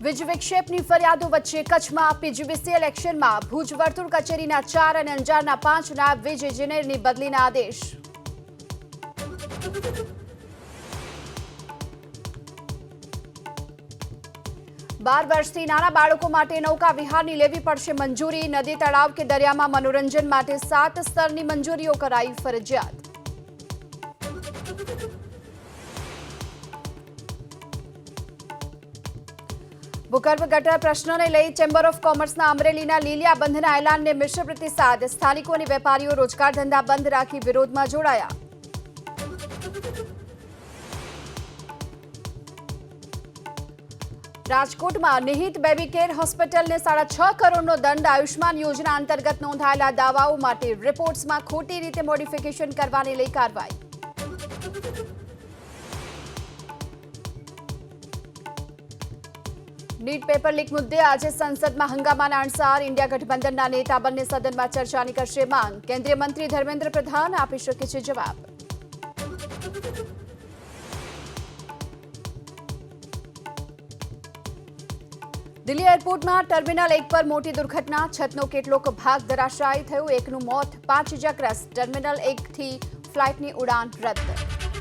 વીજ વિક્ષેપની ફરિયાદો વચ્ચે કચ્છમાં પીજીવીસીએલ એક્શનમાં ભુજ વર્તુળ કચેરીના 4 અને અંજારના 5 નાયબ વીજ એન્જિનિયરની બદલીના આદેશ. 12 વર્ષથી નાના બાળકો માટે નૌકા વિહારની લેવી પડશે મંજૂરી. નદી, તળાવ કે દરિયામાં મનોરંજન માટે 7 સ્તરની મંજૂરીઓ કરાઈ ફરજિયાત. ભૂગર્ભ ગટર પ્રશ્નને લઈ ચેમ્બર ઓફ કોમર્સના અમરેલીના લીલિયા બંધના એલાનને મિશ્ર પ્રતિસાદ. સ્થાનિકો અને વેપારીઓ રોજગાર ધંધા બંધ રાખી વિરોધમાં જોડાયા. રાજકોટમાં નિહિત બેબી કેર હોસ્પિટલને 6.5 કરોડનો દંડ. આયુષ્માન યોજના અંતર્ગત નોંધાયેલા દાવાઓ માટે રિપોર્ટ્સમાં ખોટી રીતે મોડિફિકેશન કરવાને લઈ કાર્યવાહી. નીટ પેપર લીક મુદ્દે આજે સંસદમાં હંગામાના અણસાર. ઇન્ડિયા ગઠબંધનના નેતા બંને સદનમાં ચર્ચાની કરશે માંગ. કેન્દ્રીય મંત્રી ધર્મેન્દ્ર પ્રધાન આપી શકે છે જવાબ. દિલ્હી એરપોર્ટમાં ટર્મિનલ 1 પર મોટી દુર્ઘટના. છતનો કેટલોક ભાગ ધરાશાયી થયો. એકનું મોત, 5 ઇજાગ્રસ્ત. ટર્મિનલ 1 થી ફ્લાઇટની ઉડાન રદ.